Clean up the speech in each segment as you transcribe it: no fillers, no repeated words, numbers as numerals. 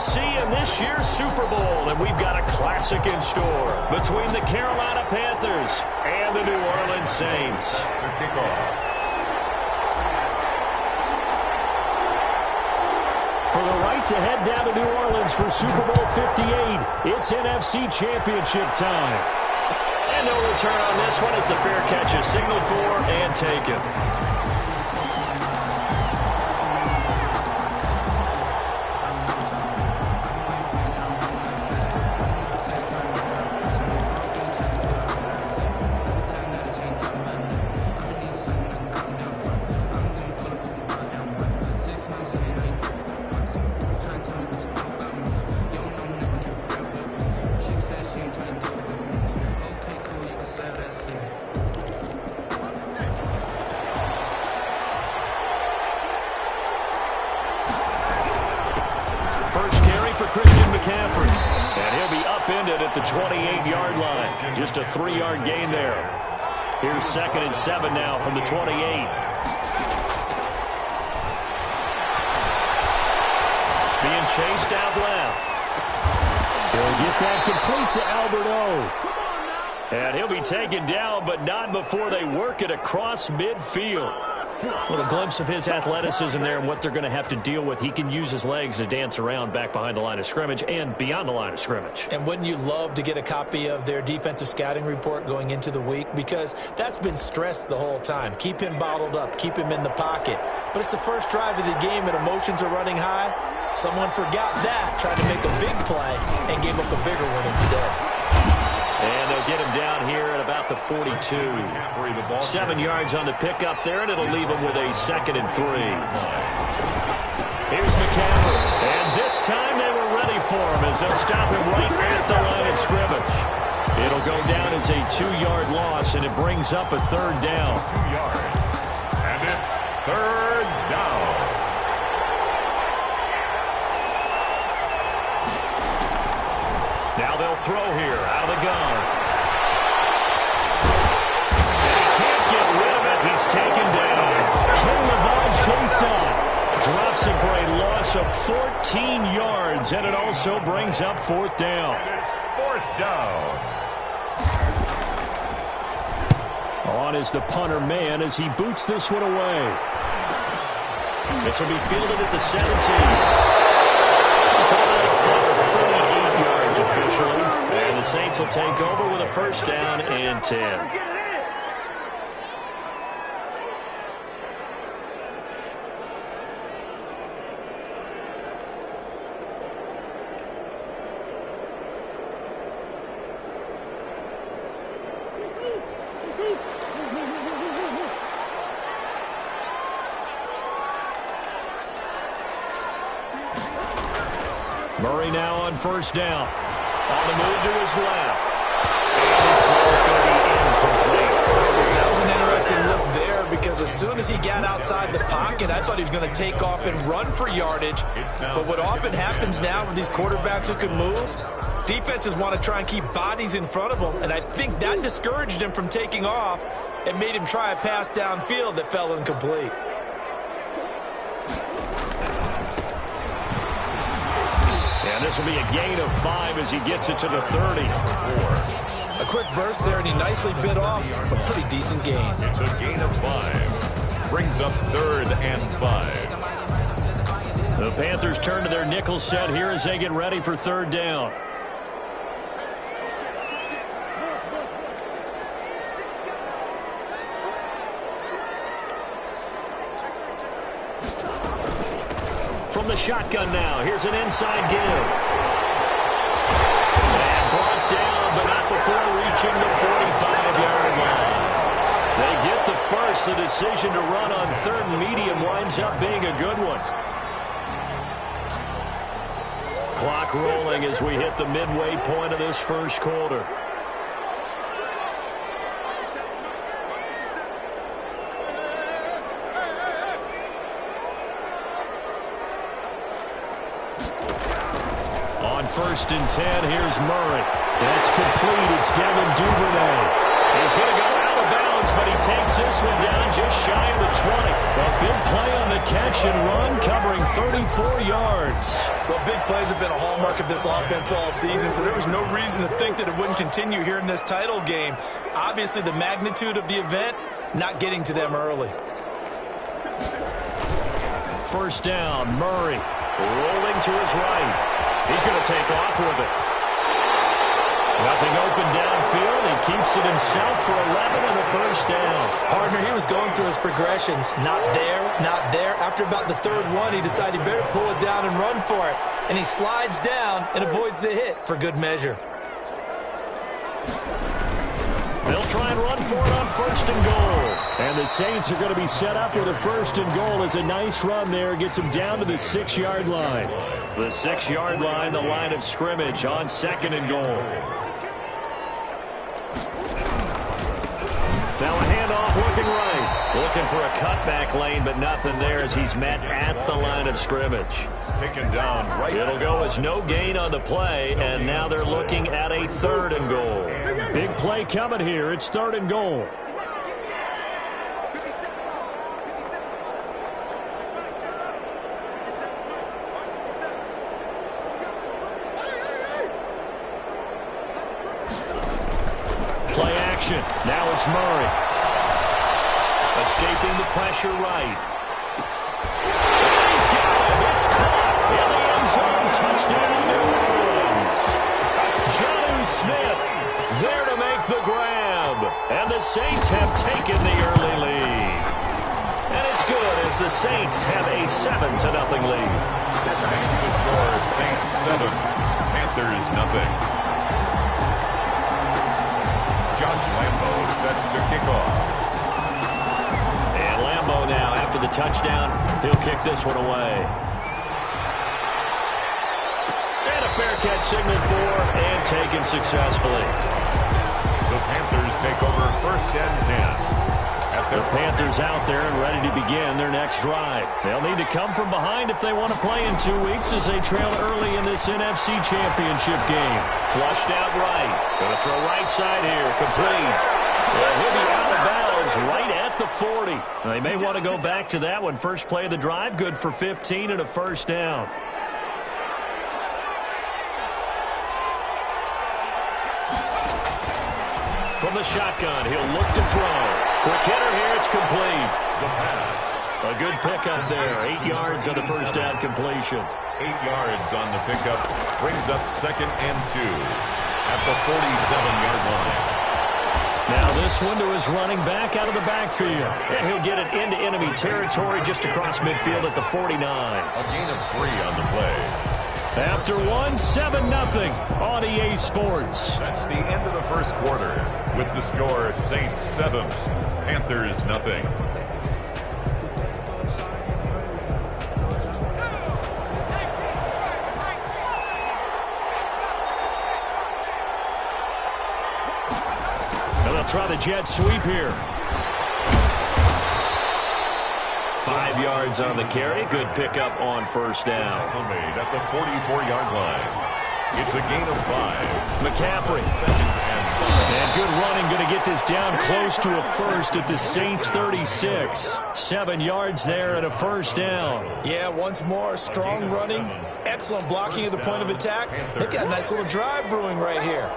NFC in this year's Super Bowl, and we've got a classic in store between the Carolina Panthers and the New Orleans Saints. To kick off. For the right to head down to New Orleans for Super Bowl 58, it's NFC Championship time. And no return on this one as the fair catch is signaled for and taken. At the 28-yard line. Just a 3-yard gain there. Here's 2nd and 7 now from the 28. Being chased out left. He'll get that complete to Albert O. And he'll be taken down, but not before they work it across midfield. A little glimpse of his athleticism there and what they're going to have to deal with. He can use his legs to dance around back behind the line of scrimmage and beyond the line of scrimmage. And wouldn't you love to get a copy of their defensive scouting report going into the week? Because that's been stressed the whole time. Keep him bottled up. Keep him in the pocket. But it's the first drive of the game and emotions are running high. Someone forgot that, tried to make a big play, and gave up a bigger one instead. And they'll get him down here at about the 42. 7 yards on the pickup there, and it'll leave him with a 2nd and 3. Here's McCaffrey. And this time they were ready for him as they'll stop him right at the line of scrimmage. It'll go down as a 2-yard loss, and it brings up a 3rd down. 2 yards. And it's 3rd down. Now they'll throw here out of the gun. And he can't get rid of it. He's taken down. K'Lavon Chaisson drops him for a loss of 14 yards, and it also brings up 4th down. And it's 4th down. On is the punter man as he boots this one away. This will be fielded at the 17. Officially, and the Saints will take over with a 1st down and 10. Murray now on 1st down. On the move to his left. And his throw is going to be incomplete. That was an interesting look there because as soon as he got outside the pocket, I thought he was going to take off and run for yardage. But what often happens now with these quarterbacks who can move, defenses want to try and keep bodies in front of them. And I think that discouraged him from taking off and made him try a pass downfield that fell incomplete. This will be a gain of 5 as he gets it to the 30. A quick burst there, and he nicely bit off a pretty decent gain. It's a gain of 5. Brings up 3rd and 5. The Panthers turn to their nickel set here as they get ready for 3rd down. From the shotgun now, here's an inside give. And brought down, but not before reaching the 45-yard line. They get the first. The decision to run on 3rd and medium winds up being a good one. Clock rolling as we hit the midway point of this 1st quarter. On 1st and 10, here's Murray. That's complete. It's Devin Duvernay. He's going to go out of bounds throws, but he takes this one down just shy of the 20. A big play on the catch and run, covering 34 yards. Well, big plays have been a hallmark of this offense all season, so there was no reason to think that it wouldn't continue here in this title game. Obviously, the magnitude of the event not getting to them early. First down, Murray rolling to his right. He's going to take off with it. Nothing open downfield. He keeps it himself for 11 and a first down. Partner, he was going through his progressions. Not there, not there. After about the third one, he decided he better pull it down and run for it. And he slides down and avoids the hit for good measure. They'll try and run for it on first and goal. And the Saints are going to be set up with a first and goal. It's a nice run there. Gets them down to the 6-yard line. The 6-yard line, the line of scrimmage on second and goal. Now a handoff looking right. Looking for a cutback lane, but nothing there as he's met at the line of scrimmage. Taken down right. It'll go as no gain on the play, and now they're looking at a third and goal. Big play coming here. It's third and goal. Play action. Now it's Murray. Escaping the pressure right. He's got it. It's caught in the end zone. Touchdown, New Orleans. Jonnu Smith there to make the grab. And the Saints have taken the early lead. And it's good as the Saints have a 7-0 lead. Makes the score Saints 7, Panthers nothing. Josh Lambo set to kick off. And Lambo now, after the touchdown, he'll kick this one away. And a fair catch signaled for and taken successfully. The Panthers take over first and 10. The Panthers out there and ready to begin their next drive. They'll need to come from behind if they want to play in 2 weeks as they trail early in this NFC Championship game. Flushed out right. Going to throw right side here. Complete. Well, he'll be out of bounds right at the 40. Now, they may want to go back to that one. First play of the drive, good for 15 and a first down. From the shotgun, he'll look to throw. Quick hitter here, it's complete. The pass. A good pickup there. 8 yards on the first down completion. 8 yards on the pickup. Brings up second and 2 at the 47-yard line. Now this one to his running back out of the backfield. And he'll get it into enemy territory just across midfield at the 49. A gain of 3 on the play. After one, 7-0 on EA Sports. That's the end of the first quarter with the score Saints 7, Panthers nothing. And they'll try the jet sweep here. 5 yards on the carry. Good pickup on first down. Made at the 44-yard line. It's a gain of 5. McCaffrey. And good running. Going to get this down close to a first at the Saints 36. 7 yards there and a first down. Yeah, once more, strong running. Excellent blocking at the point of attack. They've got a nice little drive brewing right here.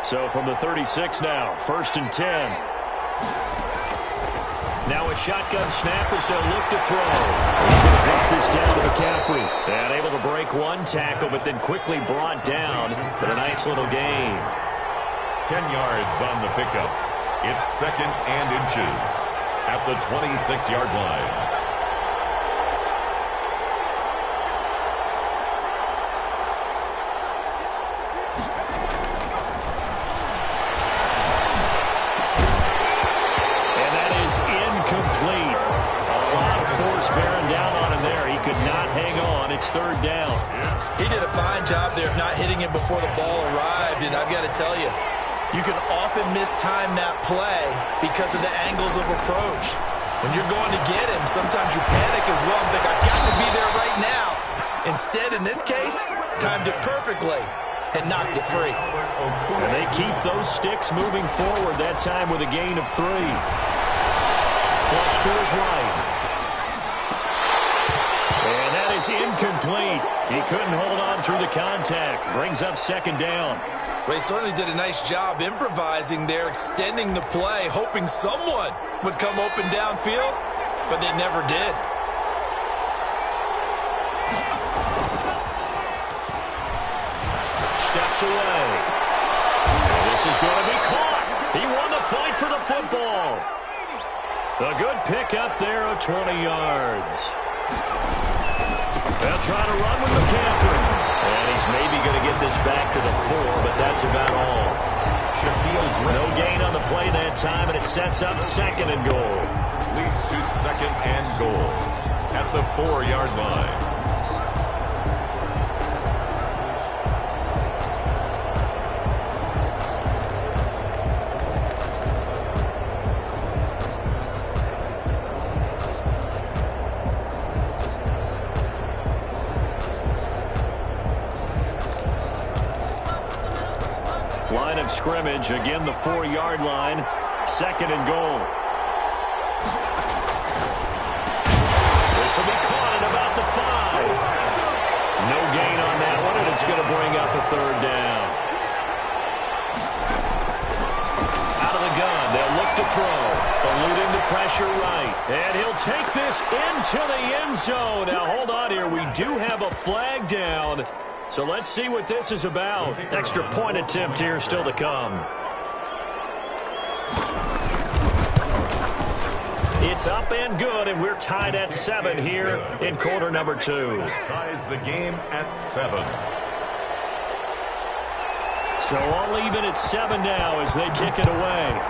So from the 36 now, first and 10. Now a shotgun snap as they'll look to throw. He's going to drop this down to McCaffrey. And able to break one tackle, but then quickly brought down. But a nice little gain. 10 yards on the pickup. It's second and inches at the 26-yard line. Third down. He did a fine job there of not hitting him before the ball arrived, and I've got to tell you, you can often mistime that play because of the angles of approach. When you're going to get him, sometimes you panic as well and think, I've got to be there right now. Instead, in this case, timed it perfectly. and knocked it free. And they keep those sticks moving forward, that time with a gain of 3. Flush to his right. And that is incomplete. He couldn't hold on through the contact. Brings up second down. Well, he certainly did a nice job improvising there, extending the play, hoping someone would come open downfield, but they never did. Steps away. And this is going to be caught. He won the fight for the football. A good pickup there of 20 yards. They'll try to run with McCaffrey. And he's maybe going to get this back to the 4, but that's about all. No gain on the play that time, and it sets up second and goal. Leads to second and goal at the 4-yard line. Line of scrimmage, again the 4-yard line, second and goal. This will be caught at about the 5. No gain on that one, and it's going to bring up a third down. Out of the gun, they'll look to throw, eluding the pressure right. And he'll take this into the end zone. Now hold on here, we do have a flag down. So let's see what this is about. Extra point attempt here still to come. It's up and good, and we're tied at 7 here in quarter number 2. Ties the game at 7. So all even at 7 now as they kick it away.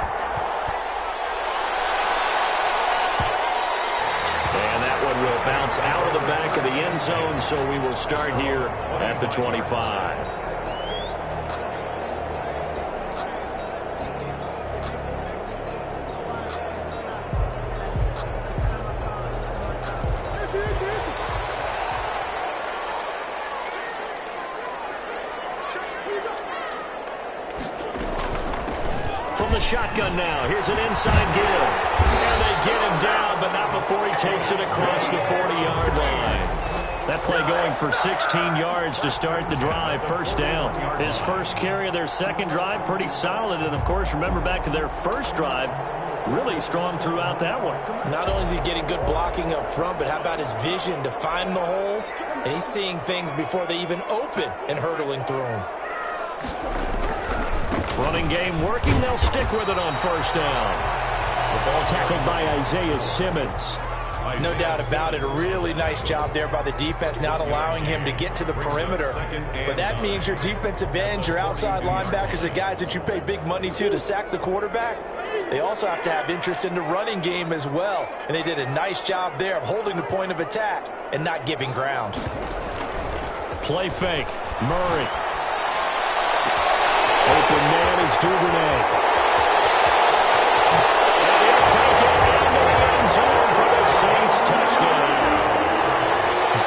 And that one will bounce out of the back of the end zone, so we will start here at the 25. From the shotgun now, here's an inside give. And they get him down, but not before he takes it across the 40-yard line. That play going for 16 yards to start the drive, first down. His first carry of their second drive, pretty solid. And, of course, remember back to their first drive, really strong throughout that one. Not only is he getting good blocking up front, but how about his vision to find the holes? And he's seeing things before they even open and hurdling through them. Running game working. They'll stick with it on first down. The ball tackled by Isaiah Simmons. No doubt about it. A really nice job there by the defense, not allowing him to get to the perimeter. But that means your defensive ends, your outside linebackers, the guys that you pay big money to sack the quarterback, they also have to have interest in the running game as well. And they did a nice job there of holding the point of attack and not giving ground. Play fake. Murray. Open man is Duvernay. Zone for the Saints touchdown.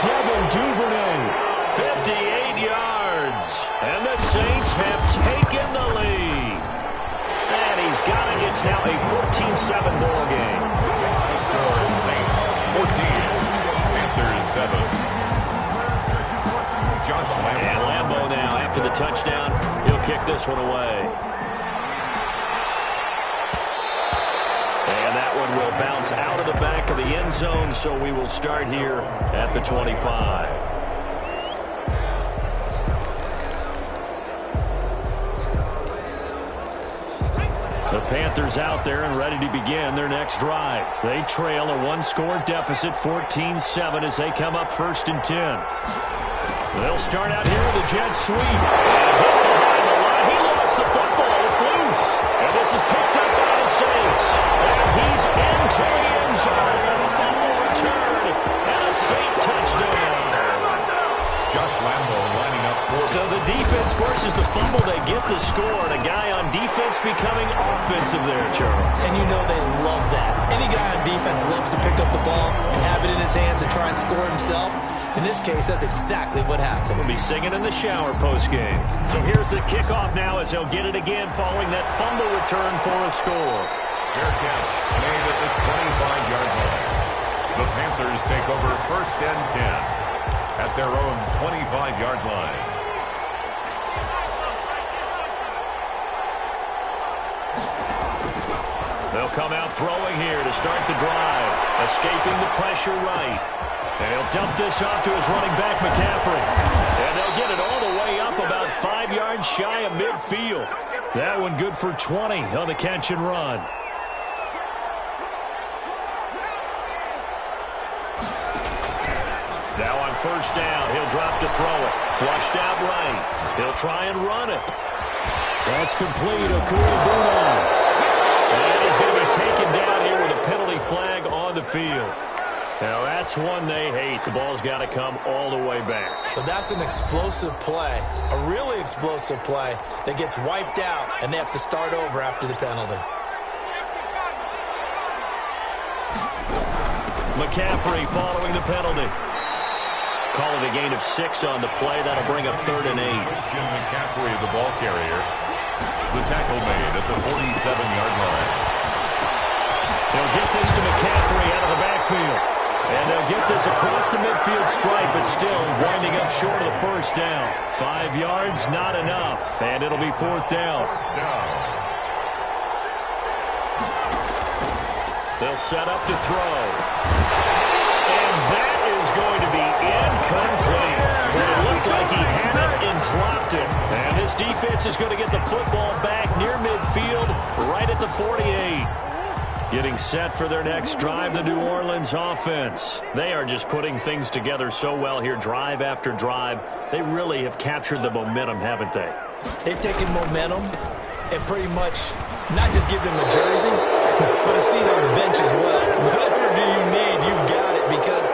Devin Duvernay, 58 yards. And the Saints have taken the lead. And he's got it. It's now a 14-7 ball game. Saints 14, Panthers 7. Josh Lambo. And Lambo now, after the touchdown, he'll kick this one away. And that one will bounce out of the back of the end zone, so we will start here at the 25. The Panthers out there and ready to begin their next drive. They trail a one-score deficit, 14-7, as they come up first and 10. They'll start out here with a jet sweep. And hit behind the line. He lost the football. It's loose. And this is picked up by the Saints. And he's into the end zone. A fumble return and a Saint touchdown. Josh Lambo lining up for the So the defense forces the fumble. They get the score. And a guy on defense becoming offensive there, Charles. And you know they love that. Any guy on defense loves to pick up the ball and have it in his hands and try and score himself. In this case, that's exactly what happened. We'll be singing in the shower post-game. So here's the kickoff now as he'll get it again following that fumble return for a score. Fair catch made at the 25-yard line. The Panthers take over 1st and 10 at their own 25-yard line. They'll come out throwing here to start the drive. Escaping the pressure right. And he'll dump this off to his running back, McCaffrey. And they'll get it all the way up about 5 yards shy of midfield. That one good for 20 on the catch and run. Now on 1st down, he'll drop to throw it. Flushed out right. He'll try and run it. That's complete. Okuru-Bunan. And he's going to be taken down here with a penalty flag on the field. Now that's one they hate. The ball's got to come all the way back. So that's an explosive play, a really explosive play that gets wiped out, and they have to start over after the penalty. McCaffrey following the penalty. Call it a gain of 6 on the play. That'll bring up 3rd and 8. Jim McCaffrey, the ball carrier. The tackle made at the 47-yard line. They'll get this to McCaffrey out of the backfield. And they'll get this across the midfield stripe, but still winding up short of the 1st down. 5 yards, not enough. And it'll be 4th down. They'll set up to throw. And that is going to be incomplete. But it looked like he had it and dropped it. And this defense is going to get the football back near midfield, right at the 48. Getting set for their next drive, the New Orleans offense. They are just putting things together so well here, drive after drive. They really have captured the momentum, haven't they? They've taken momentum and pretty much not just give them a jersey, but a seat on the bench as well. Whatever do you need, you've got it, because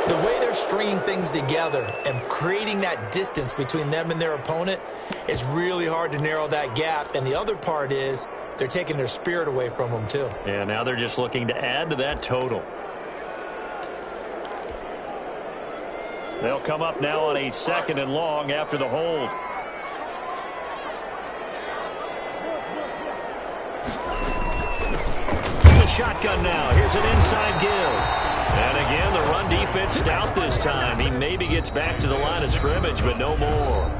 the way they're stringing things together and creating that distance between them and their opponent is really hard to narrow that gap. And the other part is they're taking their spirit away from them, too. Yeah, now they're just looking to add to that total. They'll come up now on a 2nd and long after the hold. The shotgun now. Here's an inside give. And again, the run defense stout this time. He maybe gets back to the line of scrimmage, but no more.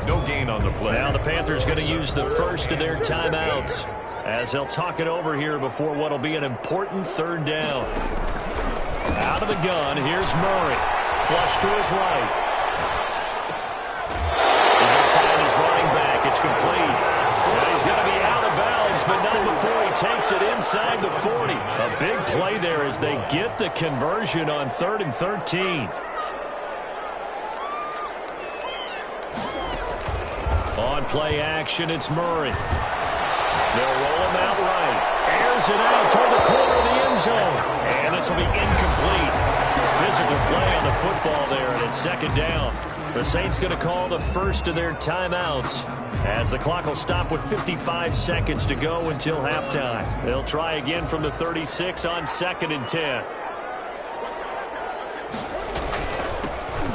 No gain on the play. Now the Panthers going to use the first of their timeouts as they'll talk it over here before what will be an important 3rd down. Out of the gun, here's Murray. Flush to his right. He's going to find his running back. It's complete. And he's going to be out of bounds, but not before he takes it inside the 40. A big play there as they get the conversion on 3rd and 13. On play action, it's Murray. They'll roll him out right. Airs it out toward the corner of the end zone. And this will be incomplete. Physical play on the football there, and it's 2nd down. The Saints going to call the first of their timeouts as the clock will stop with 55 seconds to go until halftime. They'll try again from the 36 on 2nd and 10.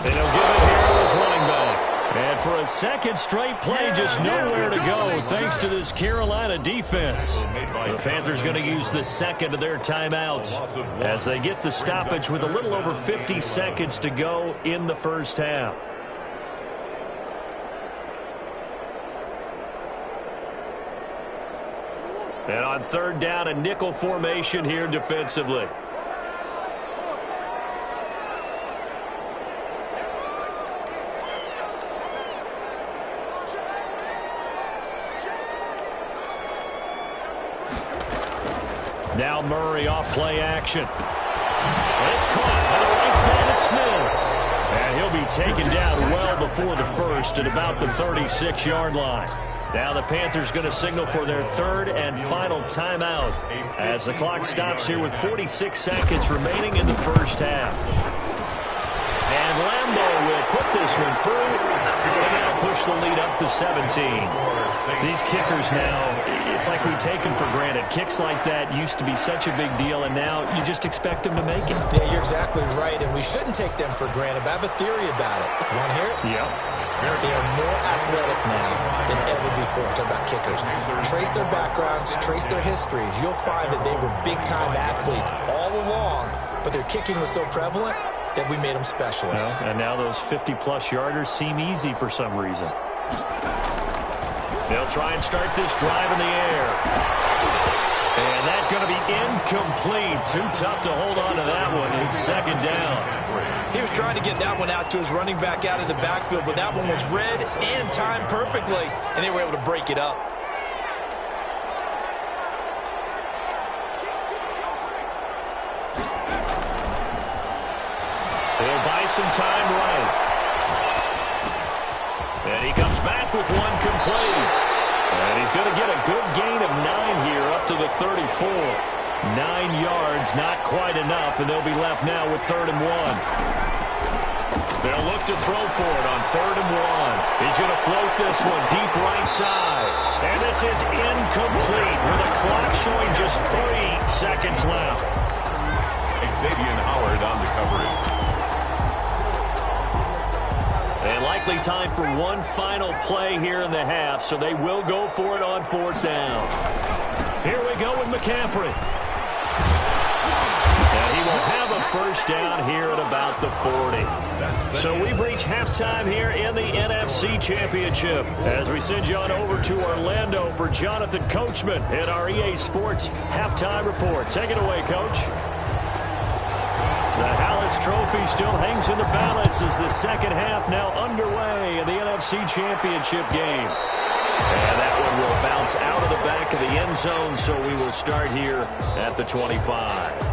And he'll give it here to his running back. And for a 2nd straight play, just nowhere to go thanks to this Carolina defense. The Panthers going to use the 2nd of their timeouts as they get the stoppage with a little over 50 seconds to go in the 1st half. And on 3rd down, a nickel formation here defensively. Now Murray off play action. And it's caught on the right side at Smith. And he'll be taken down well before the 1st at about the 36-yard line. Now the Panthers going to signal for their 3rd and final timeout as the clock stops here with 46 seconds remaining in the 1st half. And Lambeau will put this one through. And will lead up to 17. These kickers now, it's like we take them for granted. Kicks like that used to be such a big deal, and now you just expect them to make it. Yeah, you're exactly right, and we shouldn't take them for granted, but I have a theory about it. You want to hear it? Yeah. They are more athletic now than ever before. Talk about kickers. Trace their backgrounds, trace their histories. You'll find that they were big-time athletes all along, but their kicking was so prevalent that we made them specialists. Well, and now those 50-plus yarders seem easy for some reason. They'll try and start this drive in the air. And that's going to be incomplete. Too tough to hold on to that one. It's second down. He was trying to get that one out to his running back out of the backfield, but that one was read and timed perfectly, and they were able to break it up. They'll buy some time right. And he comes back with one complete. And he's going to get a good gain of 9 here up to the 34. 9 yards, not quite enough, and they'll be left now with 3rd and 1. They'll look to throw for it on 3rd and 1. He's going to float this one deep right side. And this is incomplete with the clock showing just 3 seconds left. Xavier Howard on the coverage. And likely time for one final play here in the half, so they will go for it on 4th down. Here we go with McCaffrey. And he will have a first down here at about the 40. So we've reached halftime here in the NFC Championship as we send you on over to Orlando for Jonathan Coachman at our EA Sports Halftime Report. Take it away, Coach. The Hallis Trophy still hangs in the balance as the second half now underway in the NFC Championship game. And that one will bounce out of the back of the end zone, so we will start here at the 25.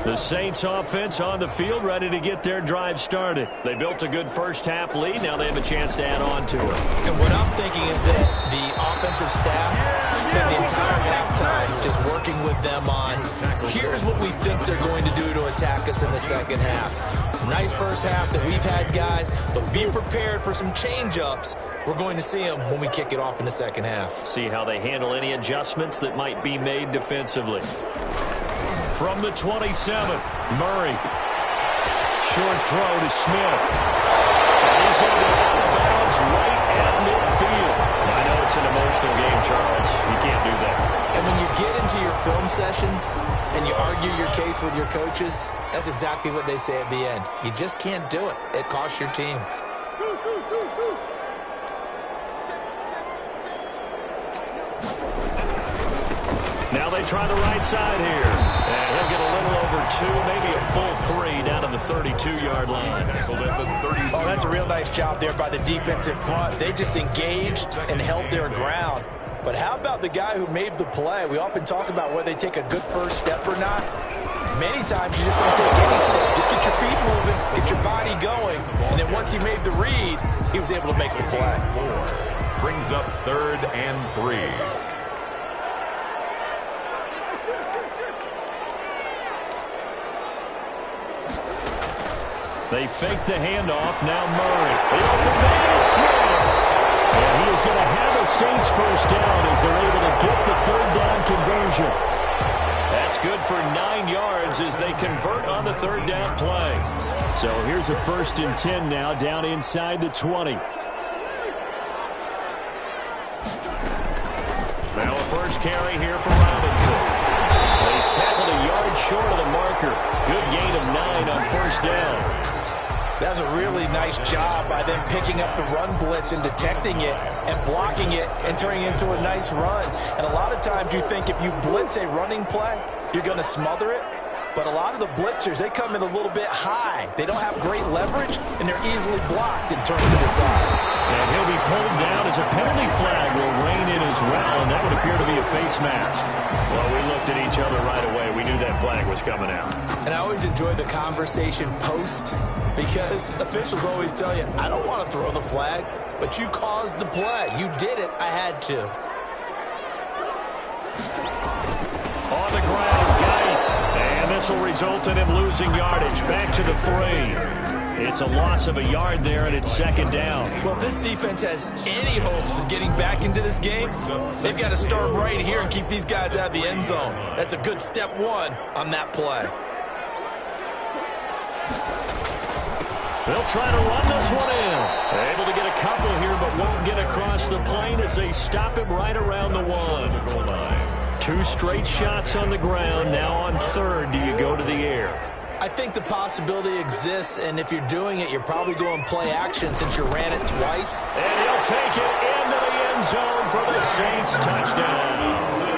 The Saints offense on the field, ready to get their drive started. They built a good first half lead. Now they have a chance to add on to it. And what I'm thinking is that the offensive staff spent the entire halftime just working with them on, here's what we think they're going to do to attack us in the second half. Nice first half that we've had, guys, but be prepared for some change-ups. We're going to see them when we kick it off in the second half. See how they handle any adjustments that might be made defensively. From the 27th, Murray. Short throw to Smith. And he's going to go out of bounds right at midfield. I know it's an emotional game, Charles. You can't do that. And when you get into your film sessions and you argue your case with your coaches, that's exactly what they say at the end. You just can't do it. It costs your team. Now they try the right side here. And he'll get a little over 2, maybe a full 3 down to the 32-yard line. Oh, that's a real nice job there by the defensive front. They just engaged and held their ground. But how about the guy who made the play? We often talk about whether they take a good first step or not. Many times you just don't take any step. Just get your feet moving, get your body going. And then once he made the read, he was able to make the play. Brings up 3rd and 3. They fake the handoff. Now Murray. The open man is Smith. And he is going to have a Saints first down as they're able to get the 3rd down conversion. That's good for 9 yards as they convert on the 3rd down play. So here's a 1st and 10 now down inside the 20. Now a first carry here for Robinson. He's tackled a yard short of the marker. Good gain of 9 on 1st down. That was a really nice job by them picking up the run blitz and detecting it and blocking it and turning it into a nice run. And a lot of times you think if you blitz a running play, you're going to smother it. But a lot of the blitzers, they come in a little bit high. They don't have great leverage, and they're easily blocked and turned to the side. And he'll be pulled down as a penalty flag will rein in his as well, and that would appear to be a face mask. Well, we looked at each other right away. We knew that flag was coming out. And I always enjoy the conversation post because officials always tell you, I don't want to throw the flag, but you caused the play. You did it. I had to. On the ground, Geis. And this will result in him losing yardage. Back to the 3. It's a loss of a yard there, and it's second down. Well, if this defense has any hopes of getting back into this game, they've got to start right here and keep these guys out of the end zone. That's a good step one on that play. They'll try to run this one in. Able to get a couple here, but won't get across the plane as they stop him right around the 1. 2 straight shots on the ground. Now on 3rd, do you go to the air? I think the possibility exists, and if you're doing it, you're probably going play action since you ran it twice. And he'll take it into the end zone for the Saints touchdown.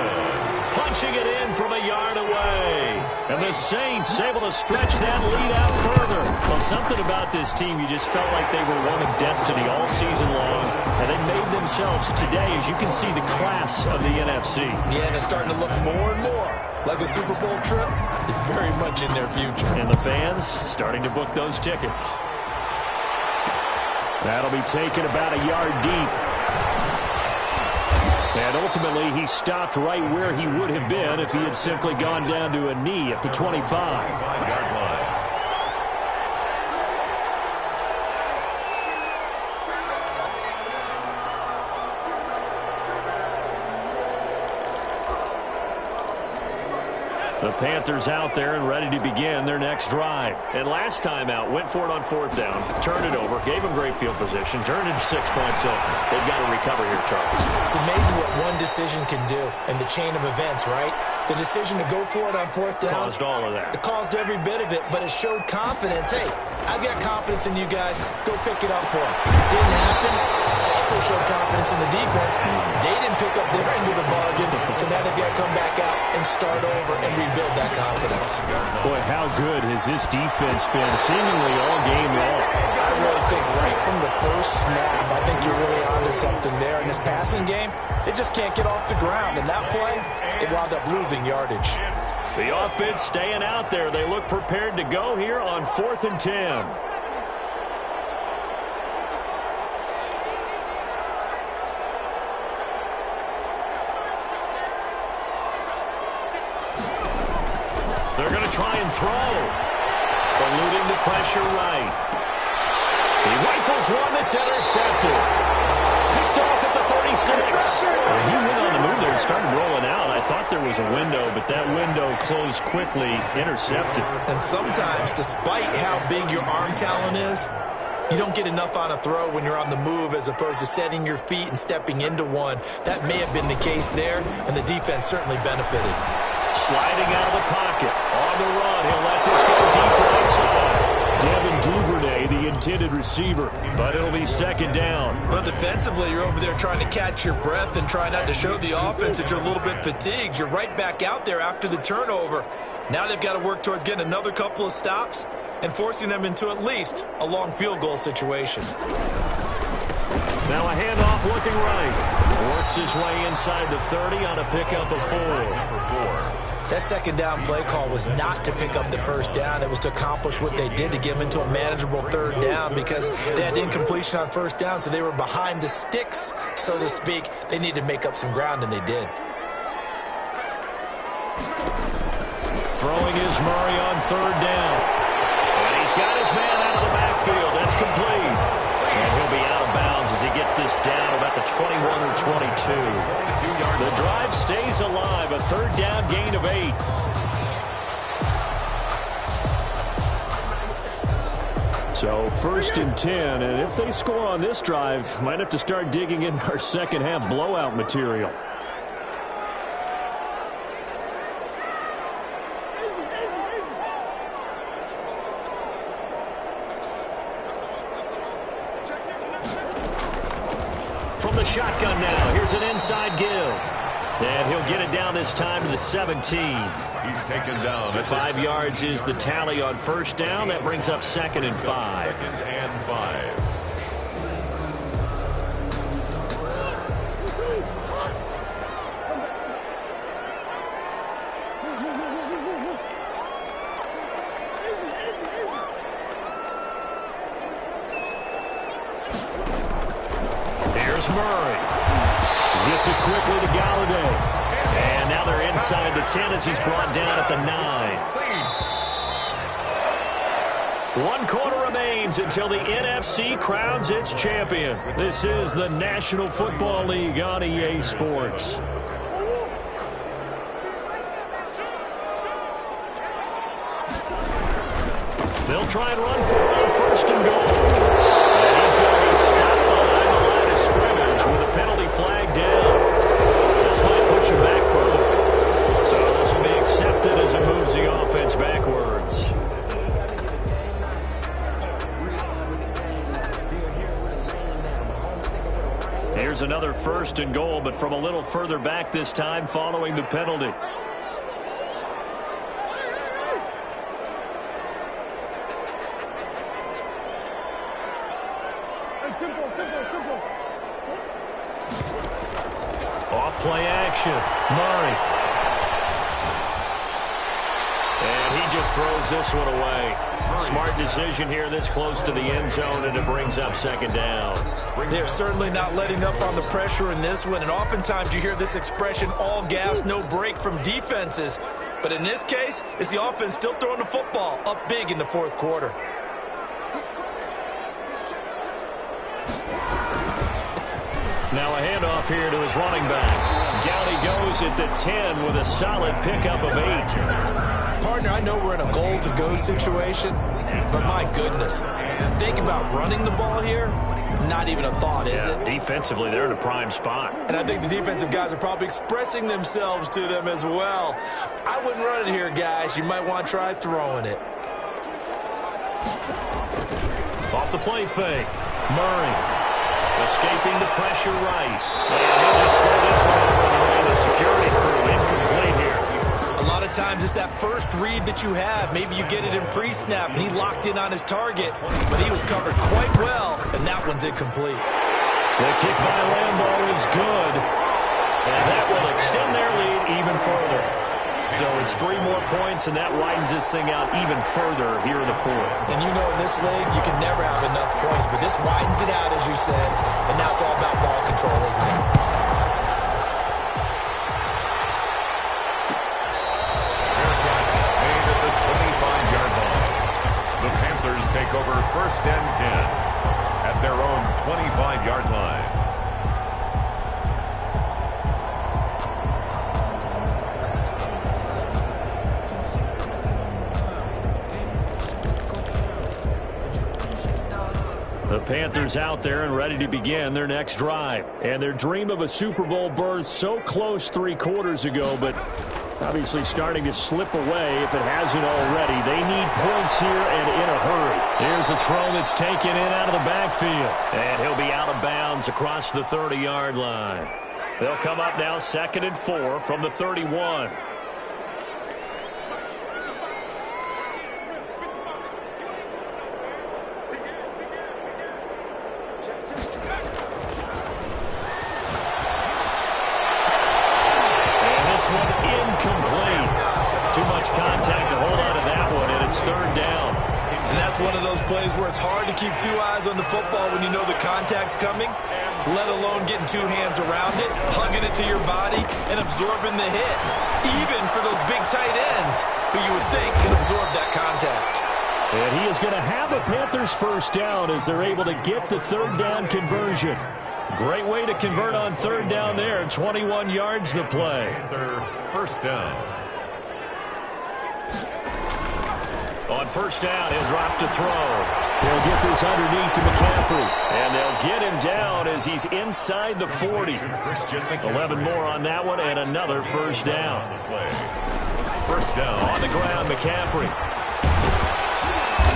Punching it in from a yard away. And the Saints able to stretch that lead out further. Well, something about this team, you just felt like they were one of destiny all season long. And they made themselves today, as you can see, the class of the NFC. Yeah, and it's starting to look more and more like a Super Bowl trip is very much in their future. And the fans starting to book those tickets. That'll be taken about a yard deep. And ultimately, he stopped right where he would have been if he had simply gone down to a knee at the 25. 5-yard line. The Panthers out there and ready to begin their next drive. And last time out, went for it on 4th down, turned it over, gave them great field position, turned into 6 points, so they've got to recover here, Charles. It's amazing what one decision can do in the chain of events, right? The decision to go for it on 4th down. Caused all of that. It caused every bit of it, but it showed confidence. Hey, I've got confidence in you guys. Go pick it up for them. Didn't happen. Also showed confidence in the defense. They didn't pick up their end of the bargain, so now they've got to come back out and start over and rebuild that confidence. Boy, how good has this defense been seemingly all game long? I really think right from the first snap, I think you're really onto something there. In this passing game, they just can't get off the ground. And that play, they wound up losing yardage. The offense staying out there. They look prepared to go here on 4th and 10. They're going to try and throw. Eluding the pressure right. He rifles one that's intercepted. Picked off at the 36. He went on the move there and started rolling out. I thought there was a window, but that window closed quickly, intercepted. And sometimes, despite how big your arm talent is, you don't get enough on a throw when you're on the move as opposed to setting your feet and stepping into one. That may have been the case there, and the defense certainly benefited. Sliding out of the pocket. On the run. He'll let this go deep right side. Devin Duvernay, the intended receiver. But it'll be 2nd down. Well, defensively, you're over there trying to catch your breath and try not to show the offense that you're a little bit fatigued. You're right back out there after the turnover. Now they've got to work towards getting another couple of stops and forcing them into at least a long field goal situation. Now a handoff looking right. Works his way inside the 30 on a pickup of 4. Number 4. That 2nd down play call was not to pick up the 1st down. It was to accomplish what they did to get them into a manageable 3rd down because they had incompletion on 1st down, so they were behind the sticks, so to speak. They needed to make up some ground, and they did. Throwing is Murray on 3rd down. And he's got his man out of the backfield. That's complete. And he'll be out of bounds as he gets this down about the 21 or 22. The drive stays alive. A 3rd down gain of 8. So 1st and 10. And if they score on this drive, might have to start digging in our second half blowout material. From the shotgun now, here's an inside give. And he'll get it down this time to the 17. He's taken down. The 5 yards is the tally on 1st down. That brings up 2nd and 5. 2nd and 5. Here's Murray. Gets it quickly to Galladay. And now they're inside the 10 as he's brought down at the 9. 1 quarter remains until the NFC crowns its champion. This is the National Football League on EA Sports. They'll try and run for it on 1st and goal. And he's going to be stopped behind the line of scrimmage with a penalty flag down. This might push him back further. So this will be accepted as it moves the offense backwards. Here's another 1st and goal, but from a little further back this time following the penalty. Off play action. Murray. And he just throws this one away. Smart decision here this close to the end zone, and it brings up 2nd down. They're certainly not letting up on the pressure in this one, and oftentimes you hear this expression, all gas, no break from defenses. But in this case, it's the offense still throwing the football up big in the 4th quarter. Now a handoff here to his running back. Down he goes at the 10 with a solid pickup of 8. Partner, I know we're in a goal-to-go situation, but my goodness, think about running the ball here. Not even a thought, is it? Defensively, they're in a prime spot. And I think the defensive guys are probably expressing themselves to them as well. I wouldn't run it here, guys. You might want to try throwing it. Off the play fake. Murray escaping the pressure right. And he'll just throw this one over the way. The security crew incomplete here. A lot of times it's that first read that you have. Maybe you get it in pre-snap, and he locked in on his target, but he was covered quite well, and that one's incomplete. The kick by Lambo is good, and that will extend their lead even further. So it's 3 more points, and that widens this thing out even further here in the 4th. And you know in this league, you can never have enough points, but this widens it out, as you said, and now it's all about ball control, isn't it? Take over 1st and 10 at their own 25-yard line. The Panthers out there and ready to begin their next drive. And their dream of a Super Bowl berth so close 3 quarters ago, but obviously starting to slip away if it hasn't already. They need points here and in a hurry. Here's a throw that's taken in out of the backfield. And he'll be out of bounds across the 30-yard line. They'll come up now 2nd and 4 from the 31. Too much contact to hold on to that one, and it's 3rd down. And that's one of those plays where it's hard to keep 2 eyes on the football when you know the contact's coming, let alone getting 2 hands around it, hugging it to your body, and absorbing the hit. Even for those big tight ends who you would think can absorb that contact. And he is going to have a Panthers 1st down as they're able to get the 3rd down conversion. Great way to convert on 3rd down there. 21 yards the play. Their 1st down. On 1st down, he'll drop to throw. They'll get this underneath to McCaffrey. And they'll get him down as he's inside the 40. 11 more on that one and another 1st down. 1st down. On the ground, McCaffrey.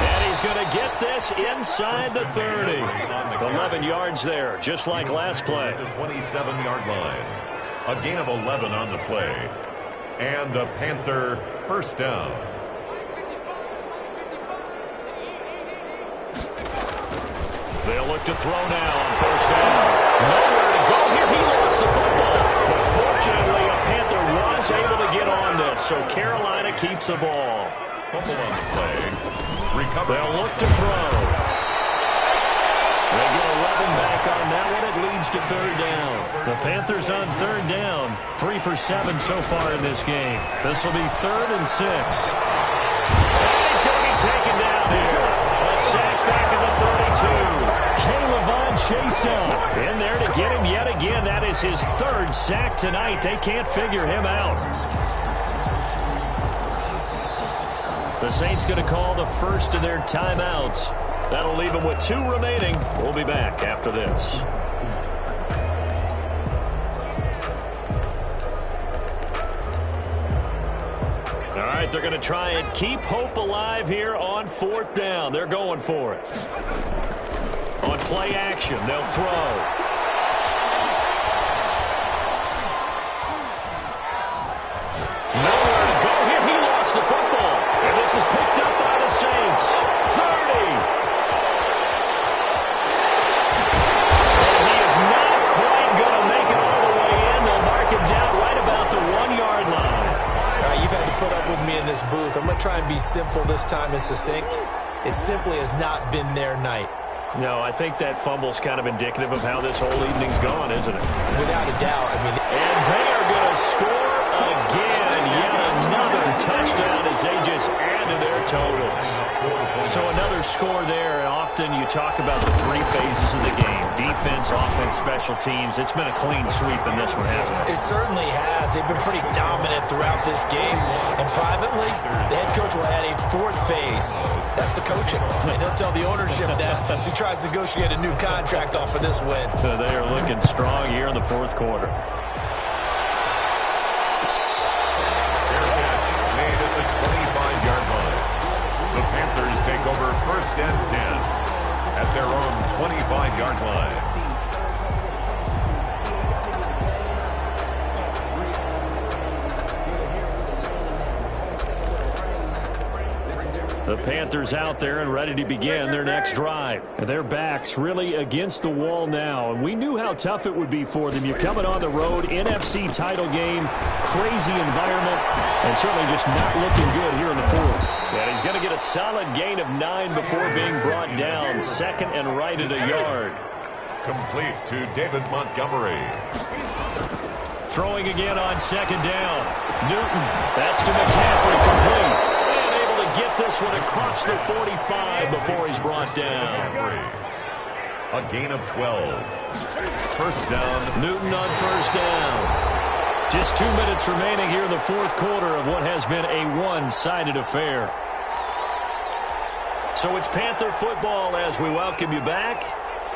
And he's going to get this inside the 30. 11 yards there, just like last play. The 27-yard line. A gain of 11 on the play. And a Panther 1st down. They'll look to throw now on 1st down. Nowhere to go here. He lost the football. But fortunately, a Panther was able to get on this, so Carolina keeps the ball. Fumble on the play. Recover. They'll look to throw. They get 11 back on that one. It leads first and third down. The Panthers on third down. 3 for 7 so far in this game. This will be 3rd and 6. And he's going to be taken down here. A sack back at the 32. K'Lavon Chaisson in there to get him yet again. That is his 3rd sack tonight. They can't figure him out. The Saints going to call the first of their timeouts. That'll leave them with 2 remaining. We'll be back after this. All right, they're going to try and keep hope alive here on 4th down. They're going for it. On play action, they'll throw. Nowhere to go here. He lost the football. And this is picked up by the Saints. 30. And he is not quite going to make it all the way in. They'll mark him down right about the 1-yard line. All right, you've had to put up with me in this booth. I'm going to try and be simple this time and succinct. It simply has not been their night. No, I think that fumble's kind of indicative of how this whole evening's gone, isn't it? Without a doubt. And they are going to score again. Yet another touchdown as they just add to their totals. So another score there. And often you talk about the 3 phases of the game. Defense, offense, special teams. It's been a clean sweep in this one, hasn't it? It certainly has. They've been pretty dominant throughout this game. And privately, the head coach will add a 4th phase. That's the coaching. And he'll tell the ownership that as he tries to negotiate a new contract off of this win. They are looking strong here in the 4th quarter. Made at the 25-yard line. The Panthers take over 1st and 10 at their own 25-yard line. The Panthers out there and ready to begin their next drive. And their backs really against the wall now. And we knew how tough it would be for them. You're coming on the road, NFC title game, crazy environment, and certainly just not looking good here in the 4th. And he's going to get a solid gain of 9 before being brought down. 2nd and right at a yard. Complete to David Montgomery. Throwing again on 2nd down. Newton, that's to McCaffrey, complete. Get this one across the 45 before he's brought down. A gain of 12. 1st down. Newton on 1st down. Just 2 minutes remaining here in the 4th quarter of what has been a one-sided affair. So it's Panther football as we welcome you back.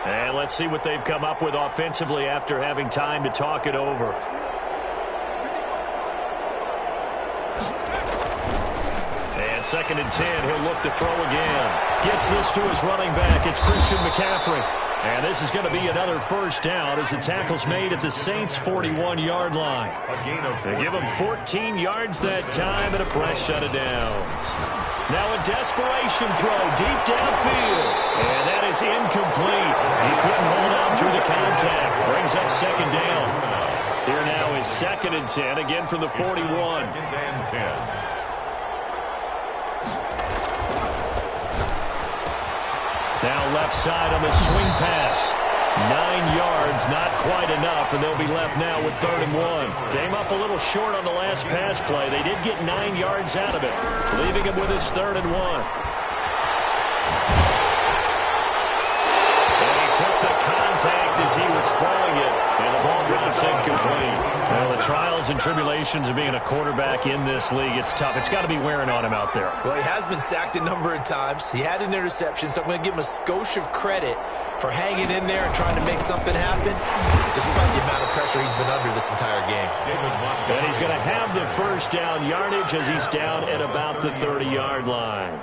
And let's see what they've come up with offensively after having time to talk it over. 2nd and 10. He'll look to throw again. Gets this to his running back. It's Christian McCaffrey. And this is going to be another 1st down as the tackle's made at the Saints' 41-yard line. They give him 14 yards that time and a fresh shut of downs. Now a desperation throw deep downfield. And that is incomplete. He couldn't hold on through the contact. Brings up 2nd down. Here now is 2nd and 10, again from the 41. 2nd and 10. Now left side on the swing pass. 9 yards, not quite enough, and they'll be left now with 3rd and 1. Came up a little short on the last pass play. They did get 9 yards out of it, leaving him with his 3rd and 1. And he took the contact as he was throwing it, and the ball drops incomplete. Well, the trials and tribulations of being a quarterback in this league, it's tough. It's got to be wearing on him out there. Well, he has been sacked a number of times. He had an interception, so I'm going to give him a skosh of credit for hanging in there and trying to make something happen, despite the amount of pressure he's been under this entire game. And he's going to have the 1st down yardage as he's down at about the 30-yard line.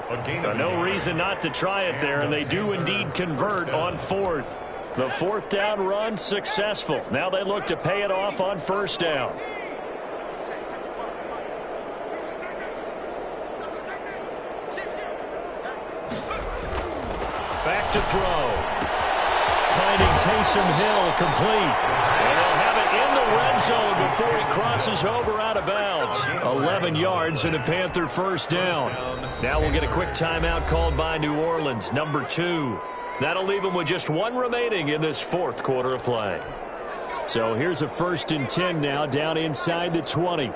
No reason not to try it there, and they do indeed convert on 4th. The 4th down run successful. Now they look to pay it off on 1st down. Back to throw. Finding Taysom Hill complete. And they'll have it in the red zone before he crosses over out of bounds. 11 yards and a Panther 1st down. Now we'll get a quick timeout called by New Orleans, number 2. That'll leave them with just one remaining in this fourth quarter of play. So here's a 1st and 10 now, down inside the 20.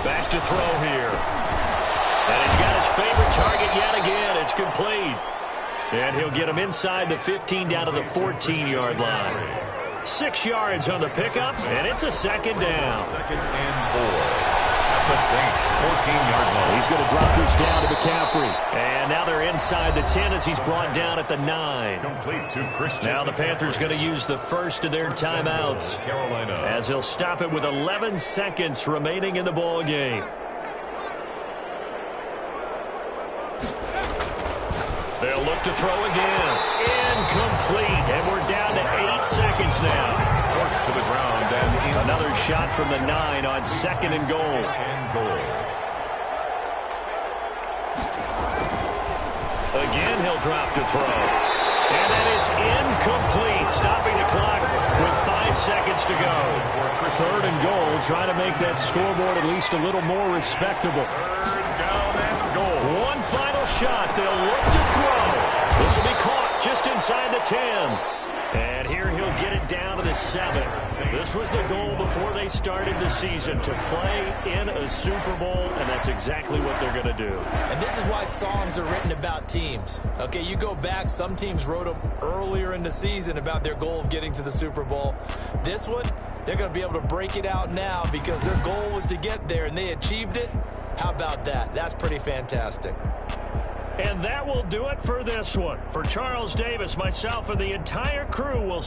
Back to throw here. And he's got his favorite target yet again. It's complete. And he'll get him inside the 15 down to the 14-yard line. 6 yards on the pickup, and it's a 2nd down. 2nd and 4. At the Saints' 14-yard line. He's going to drop this down to McCaffrey. And now they're inside the 10 as he's brought down at the 9. Complete to Christian. Now the Panthers going to use the first of their timeouts, Carolina, as he'll stop it with 11 seconds remaining in the ball game. They'll look to throw again. Incomplete. And we're down to 8 seconds now. Forced to the ground and in. Another shot from the 9 on 2nd and goal. Again, he'll drop to throw. And that is incomplete. Stopping the clock with 5 seconds to go. 3rd and goal, trying to make that scoreboard at least a little more respectable. 3rd down and goal. One final shot. They'll look to throw. This will be caught just inside the 10. And here he'll get it down to the 7. This was the goal before they started the season, to play in a Super Bowl, and that's exactly what they're going to do. And this is why songs are written about teams. Okay, you go back, some teams wrote them earlier in the season about their goal of getting to the Super Bowl. This one, they're going to be able to break it out now because their goal was to get there, and they achieved it. How about that? That's pretty fantastic. And that will do it for this one. For Charles Davis, myself, and the entire crew will